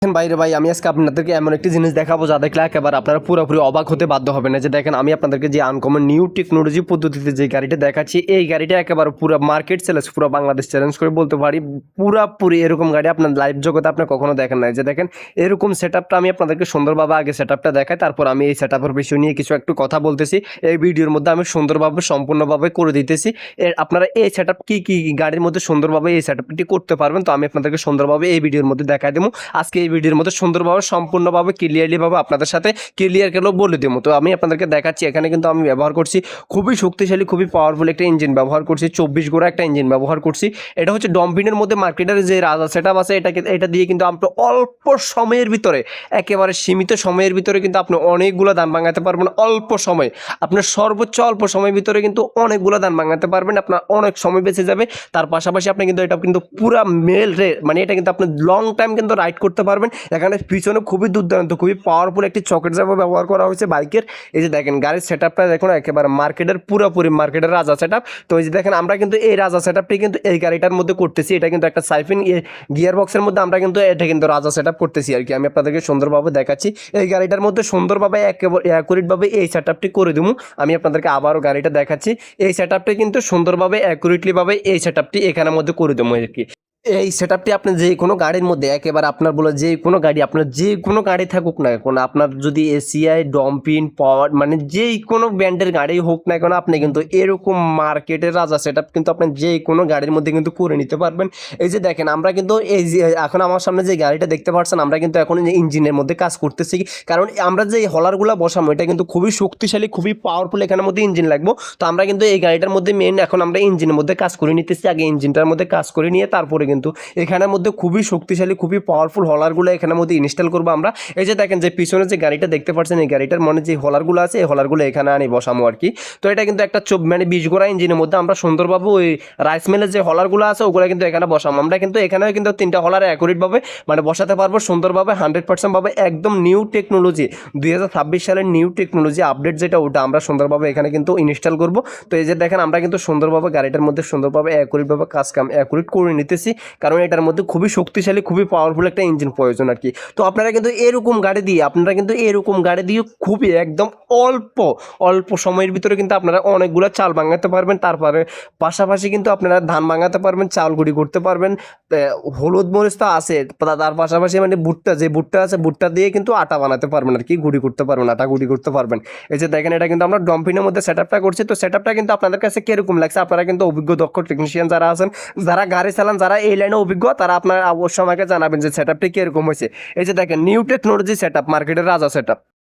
বাইরে ভাই আমি আজকে আপনাদেরকে এমন একটি জিনিস দেখাবো যা দেখলে একেবারে আপনারা পুরোপুরি অবাক হতে বাধ্য হবেন না। যে দেখেন আমি আপনাদেরকে যে আনকমন নিউ টেকনোলজি পদ্ধতিতে যে গাড়িটা দেখাচ্ছি, এই গাড়িটা একেবারে পুরো মার্কেট চ্যালেঞ্জ, পুরো বাংলাদেশ চ্যালেঞ্জ করে বলতে পারি। পুরাপুরি এরকম গাড়ি আপনার লাইভ জগতে আপনি কখনো দেখেন নাই। যে দেখেন এরকম সেটআপটা আমি আপনাদেরকে সুন্দরভাবে আগে সেটআপটা দেখাই, তারপর আমি এই সেটআপের বিষয় নিয়ে কিছু একটু কথা বলতেছি। এই ভিডিওর মধ্যে আমি সুন্দরভাবে সম্পূর্ণভাবে করে দিতেছি। আপনারা এই সেটআপ কি কি গাড়ির মধ্যে সুন্দরভাবে এই সেটআপটি করতে পারবেন, তো আমি আপনাদেরকে সুন্দরভাবে এই ভিডিওর মধ্যে দেখাই দেবো। আজকে এই ভিডিওর মধ্যে সুন্দরভাবে সম্পূর্ণভাবে ক্লিয়ারলিভাবে আপনাদের সাথে ক্লিয়ার কেন বলে দেবো। তো আমি আপনাদেরকে দেখাচ্ছি, এখানে কিন্তু আমি ব্যবহার করছি খুবই শক্তিশালী, খুবই পাওয়ারফুল একটা ইঞ্জিন ব্যবহার করছি, 24 গোড়া একটা ইঞ্জিন ব্যবহার করছি। এটা হচ্ছে ডমফিনের মধ্যে মার্কেটের যে রাজা সেটআপ আছে, এটা দিয়ে কিন্তু আপনি অল্প সময়ের ভিতরে, একেবারে সীমিত সময়ের ভিতরে কিন্তু আপনি অনেকগুলো দান ভাঙাতে পারবেন। অল্প সময়, আপনার সর্বোচ্চ অল্প সময়ের ভিতরে কিন্তু অনেকগুলো দান ভাঙাতে পারবেন, আপনার অনেক সময় বেঁচে যাবে। তার পাশাপাশি আপনি কিন্তু এটা কিন্তু পুরা মেল রে, মানে এটা কিন্তু আপনি লং টাইম কিন্তু রাইড করতে পারবেন। এখানে পিছনে খুবই দুর্দান্ত, খুবই পাওয়ারফুল একটি চকেট জাবো ব্যবহার করা হয়েছে বাইকের। এই যে দেখেন গাড়ির সেটআপটা দেখুন, একেবারে মার্কেটের পুরোপুরি মার্কেটের রাজা সেটআপ। তো এই যে দেখেন আমরা কিন্তু এই রাজা সেটআপটি কিন্তু এই গাড়িটার মধ্যে করতেছি। এটা কিন্তু একটা সাইফিন গিয়ার বক্সের মধ্যে আমরা কিন্তু এটা কিন্তু রাজা সেটআপ করতেছি আর কি। আমি আপনাদেরকে সুন্দরভাবে দেখাচ্ছি এই গাড়িটার মধ্যে সুন্দরভাবে একেবারে অ্যাকুরেটভাবে এই সেটআপটি করে দেবো। আমি আপনাদেরকে আবারও গাড়িটা দেখাচ্ছি, এই সেটআপটি কিন্তু সুন্দরভাবে অ্যাকুরেটলিভাবে এই সেটআপটি এখানের মধ্যে করে দেবো আর কি। এই সেটআপটি আপনি যে কোনো গাড়ির মধ্যে একেবারে আপনার বলে যে কোনো গাড়ি, আপনার যে কোনো গাড়ি থাকুক না কেন, আপনার যদি এসিআই, ডমফিন, পাওয়ার, মানে যেই কোনো ব্র্যান্ডের গাড়ি হোক না কেন, আপনি কিন্তু এরকম মার্কেটের রাজা সেটআপ কিন্তু আপনি যে কোনো গাড়ির মধ্যে কিন্তু করে নিতে পারবেন। এই যে দেখেন আমরা কিন্তু এই যে এখন আমার সামনে যে গাড়িটা দেখতে পাচ্ছেন, আমরা কিন্তু এখন ইঞ্জিনের মধ্যে কাজ করতেছি, কারণ আমরা যে হলারগুলো বসাবো এটা কিন্তু খুবই শক্তিশালী, খুবই পাওয়ারফুল, এখানের মধ্যে ইঞ্জিন লাগবো। তো আমরা কিন্তু এই গাড়িটার মধ্যে মেন এখন আমরা ইঞ্জিনের মধ্যে কাজ করে নিতেছি। আগে ইঞ্জিনটার মধ্যে কাজ করে নিয়ে তারপরে কিন্তু এখানের মধ্যে খুবই শক্তিশালী, খুবই পাওয়ারফুল হলারগুলো এখানের মধ্যে ইনস্টল করবো আমরা। এই যে দেখেন যে পিছনে যে গাড়িটা দেখতে পাচ্ছেন, এই গাড়িটার মনে যে হলারগুলো আছে, এই হলারগুলো এখানে আনি বসামো আর কি। তো এটা কিন্তু একটা 20 গোড়া ইঞ্জিনের মধ্যে আমরা সুন্দরভাবে ওই রাইস মিলের যে হলারগুলো আছে ওগুলো কিন্তু এখানে বসাবো আমরা। কিন্তু এখানেও কিন্তু 3টা হলার অ্যাকুরেটভাবে মানে বসাতে পারবো সুন্দরভাবে, 100% ভাবে। একদম নিউ টেকনোলজি, 2026 সালের নিউ টেকনোলজি আপডেট যেটা, ওটা আমরা সুন্দরভাবে এখানে কিন্তু ইনস্টল করবো। তো এই যে দেখেন আমরা কিন্তু সুন্দরভাবে গাড়িটার মধ্যে সুন্দরভাবে অ্যাকুরেটভাবে কাজ কাম অ্যাকুরেট করে নিতেছি, কারণ এটার মধ্যে খুবই শক্তিশালী, খুবই পাওয়ারফুল একটা ইঞ্জিন প্রয়োজন আর কি। তো আপনারা কিন্তু এরকম গাড়ি দিয়ে খুবই একদম অল্প অল্প সময়ের ভিতরে কিন্তু আপনারা অনেকগুলো চাল ভাঙাতে পারবেন। তারপরে পাশাপাশি কিন্তু আপনারা ধান ভাঙাতে পারবেন, চাল গুঁড়ি করতে পারবেন, হলুদ মরিচ তো আছে, তার পাশাপাশি মানে ভুট্টা আছে, ভুট্টা দিয়ে কিন্তু আটা বানাতে পারবেন আর কি, গুঁড়ি করতে পারবেন, আটা গুঁড়ি করতে পারবেন। এই যে দেখেন এটা কিন্তু আমরা ডমফিনের মধ্যে সেটআপটা করছি। তো সেটআপটা কিন্তু আপনাদের কাছে কিরকম লাগছে, আপনারা কিন্তু অভিজ্ঞ দক্ষ টেকনিশিয়ান যারা আছেন, যারা গাড়ি চালান, যারা এই লাইনে অভিজ্ঞ, তারা আপনারা অবশ্যই আমাকে জানাবেন যে সেটআপটি কিরকম হয়েছে। এই যে দেখেন নিউ টেকনোলজি সেটআপ, মার্কেটের রাজা সেটআপ।